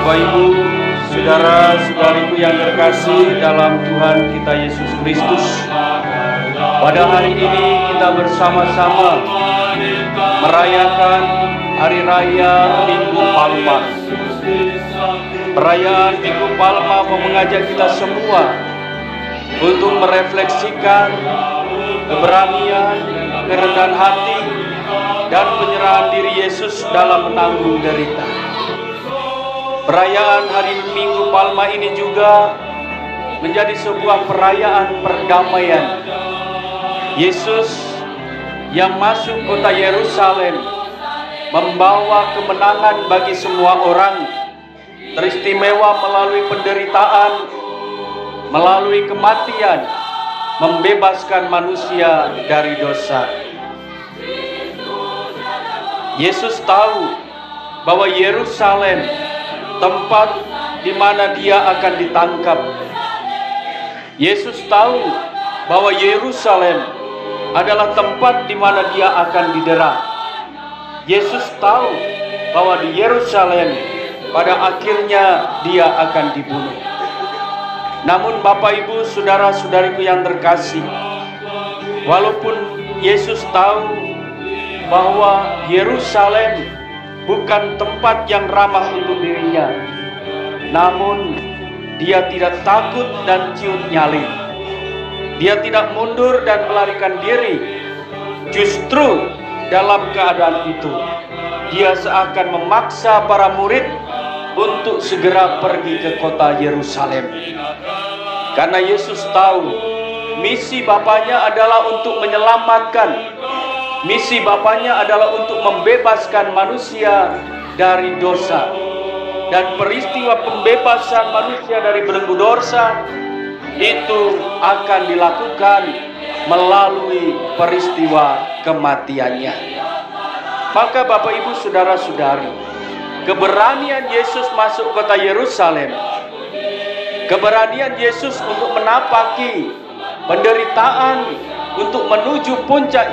Bapak Ibu, saudara-saudariku yang terkasih dalam Tuhan kita Yesus Kristus, pada hari ini kita bersama-sama merayakan Hari Raya Minggu Palma. Perayaan Minggu Palma mengajak kita semua untuk merefleksikan keberanian, kerendahan hati, dan penyerahan diri Yesus dalam menanggung derita. Perayaan Hari Minggu Palma ini juga menjadi sebuah perayaan perdamaian. Yesus yang masuk kota Yerusalem membawa kemenangan bagi semua orang, teristimewa melalui penderitaan, melalui kematian, membebaskan manusia dari dosa. Yesus tahu bahwa Yerusalem tempat di mana dia akan ditangkap. Yesus tahu bahwa Yerusalem adalah tempat di mana dia akan didera. Yesus tahu bahwa di Yerusalem pada akhirnya dia akan dibunuh. Namun Bapak Ibu, saudara-saudariku yang terkasih, walaupun Yesus tahu bahwa Yerusalem bukan tempat yang ramah untuk dirinya, namun dia tidak takut dan ciut nyali. Dia tidak mundur dan melarikan diri. Justru dalam keadaan itu, dia seakan memaksa para murid untuk segera pergi ke kota Yerusalem. Karena Yesus tahu misi Bapaknya adalah untuk menyelamatkan. Misi Bapaknya adalah untuk membebaskan manusia dari dosa. Dan peristiwa pembebasan manusia dari belenggu dosa itu akan dilakukan melalui peristiwa kematiannya. Maka Bapak Ibu, saudara-saudari, keberanian Yesus masuk kota Yerusalem, keberanian Yesus untuk menapaki penderitaan, untuk menuju puncak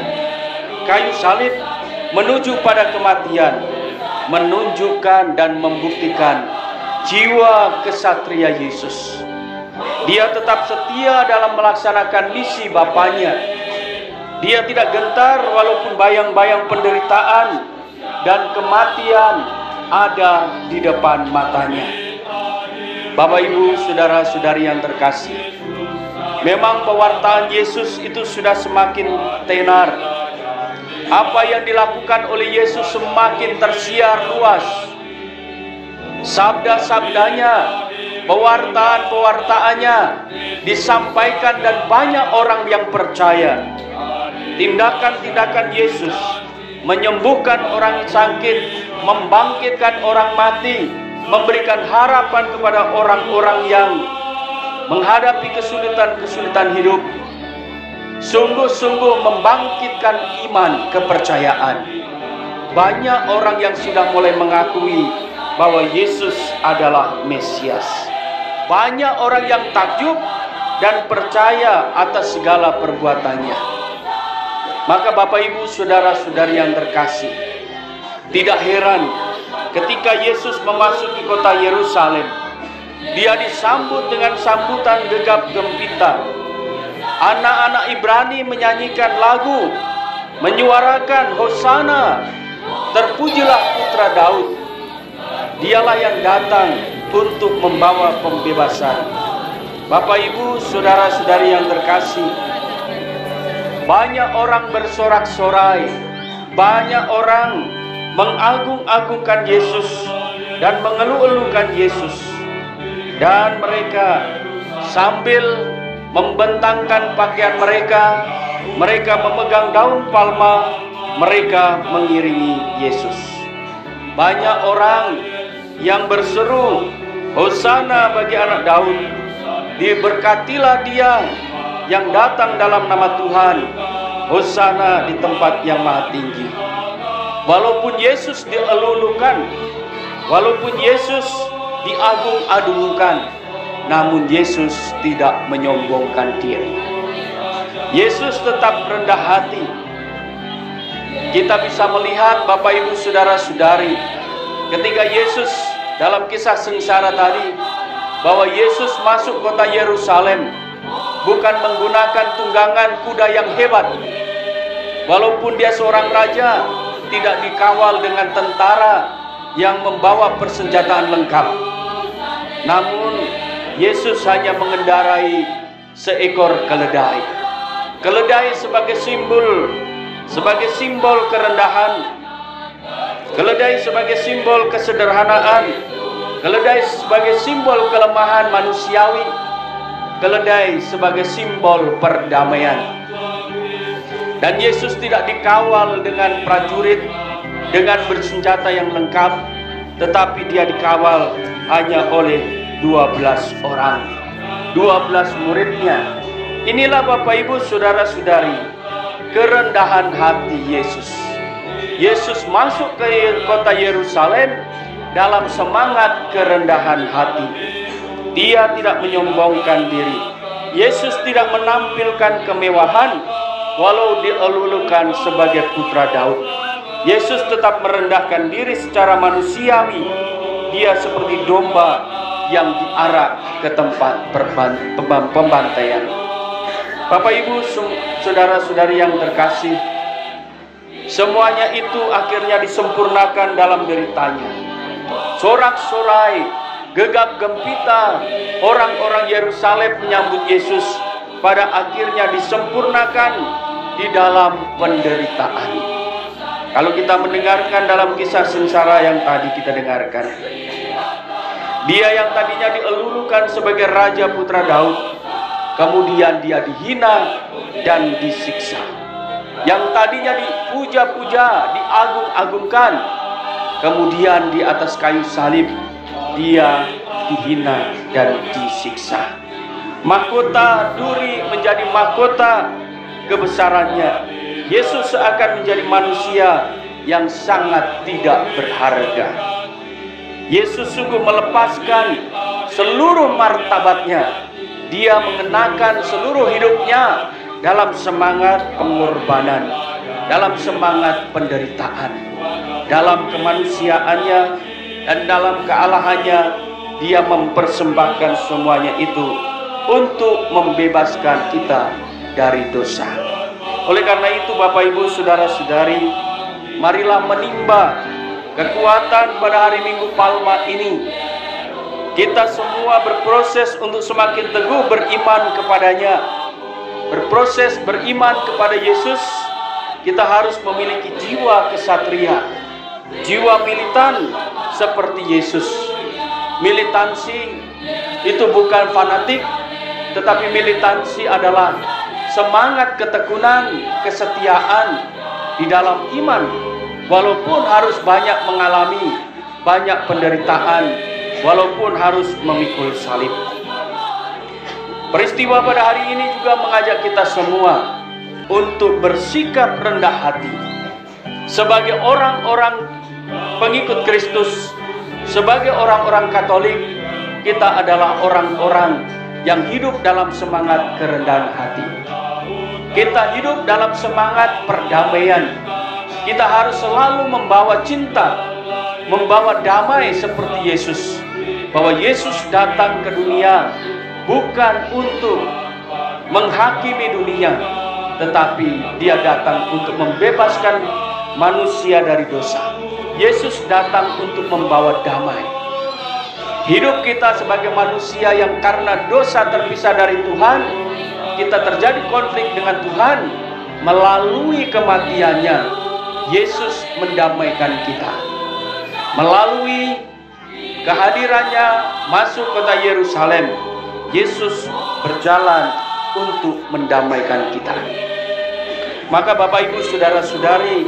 kayu salib, menuju pada kematian, menunjukkan dan membuktikan jiwa kesatria Yesus. Dia tetap setia dalam melaksanakan misi Bapaknya. Dia tidak gentar walaupun bayang-bayang penderitaan dan kematian ada di depan matanya. Bapak Ibu, saudara-saudari yang terkasih, memang pewartaan Yesus itu sudah semakin tenar. Apa yang dilakukan oleh Yesus semakin tersiar luas. Sabda-sabdanya, pewartaan-pewartaannya disampaikan dan banyak orang yang percaya. Tindakan-tindakan Yesus menyembuhkan orang sakit, membangkitkan orang mati, memberikan harapan kepada orang-orang yang menghadapi kesulitan-kesulitan hidup, sungguh-sungguh membangkitkan iman kepercayaan. Banyak orang yang sudah mulai mengakui bahwa Yesus adalah Mesias. Banyak orang yang takjub dan percaya atas segala perbuatannya. Maka Bapak Ibu, saudara-saudari yang terkasih, tidak heran ketika Yesus memasuki kota Yerusalem, dia disambut dengan sambutan gegap gempita. Anak-anak Ibrani menyanyikan lagu, menyuarakan Hosana, terpujilah putra Daud. Dialah yang datang untuk membawa pembebasan. Bapak Ibu, saudara-saudari yang terkasih, banyak orang bersorak-sorai, banyak orang mengagung-agungkan Yesus dan mengeluh-elukan Yesus. Dan mereka sambil membentangkan pakaian mereka, mereka memegang daun palma, mereka mengiringi Yesus. Banyak orang yang berseru, Hosana bagi anak Daud, diberkatilah dia yang datang dalam nama Tuhan, Hosana di tempat yang maha tinggi. Walaupun Yesus dielulukan, walaupun Yesus diagung-agungkan, namun Yesus tidak menyombongkan diri. Yesus tetap rendah hati. Kita bisa melihat Bapak Ibu saudara-saudari, ketika Yesus dalam kisah sengsara tadi, bahwa Yesus masuk kota Yerusalem bukan menggunakan tunggangan kuda yang hebat. Walaupun dia seorang raja, tidak dikawal dengan tentara yang membawa persenjataan lengkap. Namun Yesus hanya mengendarai seekor keledai. Keledai sebagai simbol kerendahan. Keledai sebagai simbol kesederhanaan. Keledai sebagai simbol kelemahan manusiawi. Keledai sebagai simbol perdamaian. Dan Yesus tidak dikawal dengan prajurit, dengan bersenjata yang lengkap, tetapi dia dikawal hanya oleh 12 orang, 12 muridnya. Inilah Bapak Ibu saudara-saudari, kerendahan hati Yesus. Yesus masuk ke kota Yerusalem dalam semangat kerendahan hati. Dia tidak menyombongkan diri. Yesus tidak menampilkan kemewahan walau dielulukan sebagai putra Daud. Yesus tetap merendahkan diri secara manusiawi. Dia seperti domba yang diarak ke tempat pembantaian. Bapak Ibu saudara-saudari yang terkasih, semuanya itu akhirnya disempurnakan dalam deritanya. Sorak-sorai, gegap gempita, orang-orang Yerusalem menyambut Yesus pada akhirnya disempurnakan di dalam penderitaan. Kalau kita mendengarkan dalam kisah sengsara yang tadi kita dengarkan, dia yang tadinya dielulukan sebagai raja putra Daud, kemudian dia dihina dan disiksa. Yang tadinya dipuja-puja, diagung-agungkan, kemudian di atas kayu salib dia dihina dan disiksa. Mahkota duri menjadi mahkota kebesarannya. Yesus seakan menjadi manusia yang sangat tidak berharga. Yesus sungguh melepaskan seluruh martabatnya. Dia mengenakan seluruh hidupnya dalam semangat pengorbanan, dalam semangat penderitaan, dalam kemanusiaannya dan dalam kealahannya. Dia mempersembahkan semuanya itu untuk membebaskan kita dari dosa. Oleh karena itu Bapak Ibu saudara-saudari, marilah menimba kekuatan pada hari Minggu Palma ini. Kita semua berproses untuk semakin teguh beriman kepadanya. Berproses beriman kepada Yesus, kita harus memiliki jiwa kesatria, jiwa militan seperti Yesus. Militansi itu bukan fanatik, tetapi militansi adalah semangat ketekunan, kesetiaan di dalam iman, walaupun harus banyak mengalami banyak penderitaan, walaupun harus memikul salib. Peristiwa pada hari ini juga mengajak kita semua untuk bersikap rendah hati sebagai orang-orang pengikut Kristus, sebagai orang-orang Katolik. Kita adalah orang-orang yang hidup dalam semangat kerendahan hati. Kita hidup dalam semangat perdamaian. Kita harus selalu membawa cinta, membawa damai seperti Yesus. Bahwa Yesus datang ke dunia bukan untuk menghakimi dunia, tetapi dia datang untuk membebaskan manusia dari dosa. Yesus datang untuk membawa damai. Hidup kita sebagai manusia yang karena dosa terpisah dari Tuhan, kita terjadi konflik dengan Tuhan. Melalui kematiannya, Yesus mendamaikan kita. Melalui kehadirannya masuk kota Yerusalem, Yesus berjalan untuk mendamaikan kita. Maka Bapak Ibu saudara-saudari,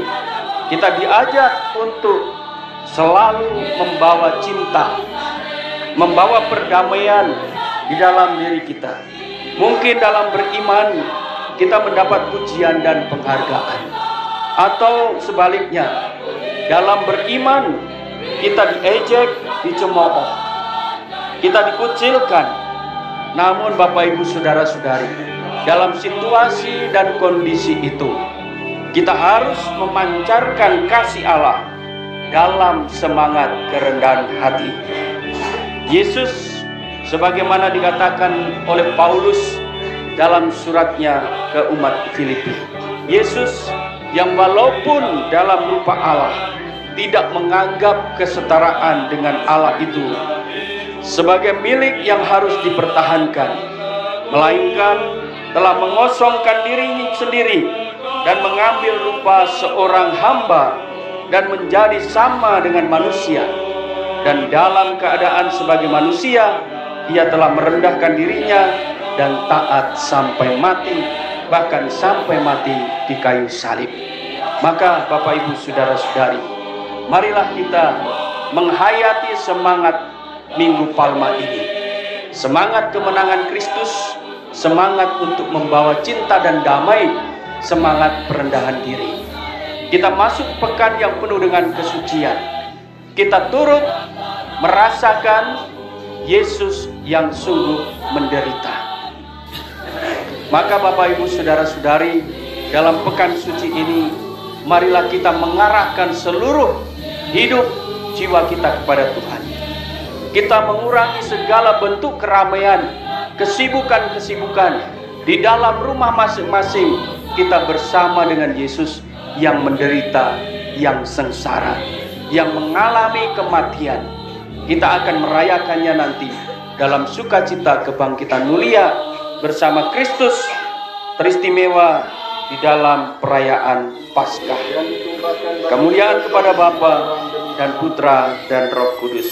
kita diajak untuk selalu membawa cinta, membawa perdamaian di dalam diri kita. Mungkin dalam beriman kita mendapat pujian dan penghargaan, atau sebaliknya, dalam beriman kita diejek, dicemooh, kita dikucilkan. Namun Bapak Ibu saudara-saudari, dalam situasi dan kondisi itu, kita harus memancarkan kasih Allah, dalam semangat kerendahan hati. Yesus sebagaimana dikatakan oleh Paulus dalam suratnya ke umat Filipi, Yesus yang walaupun dalam rupa Allah tidak menganggap kesetaraan dengan Allah itu sebagai milik yang harus dipertahankan, melainkan telah mengosongkan dirinya sendiri dan mengambil rupa seorang hamba dan menjadi sama dengan manusia, dan dalam keadaan sebagai manusia ia telah merendahkan dirinya dan taat sampai mati, bahkan sampai mati di kayu salib. Maka Bapak Ibu Saudara-saudari, marilah kita menghayati semangat Minggu Palma ini, semangat kemenangan Kristus, semangat untuk membawa cinta dan damai, semangat perendahan diri. Kita masuk pekan yang penuh dengan kesucian. Kita turut merasakan Yesus yang sungguh menderita. Maka Bapak Ibu Saudara-saudari, dalam pekan suci ini, marilah kita mengarahkan seluruh hidup jiwa kita kepada Tuhan. Kita mengurangi segala bentuk keramaian, kesibukan-kesibukan. Di dalam rumah masing-masing kita bersama dengan Yesus yang menderita, yang sengsara, yang mengalami kematian. Kita akan merayakannya nanti dalam sukacita kebangkitan mulia bersama Kristus teristimewa di dalam perayaan Paskah. Kemuliaan kepada Bapa dan Putra dan Roh Kudus.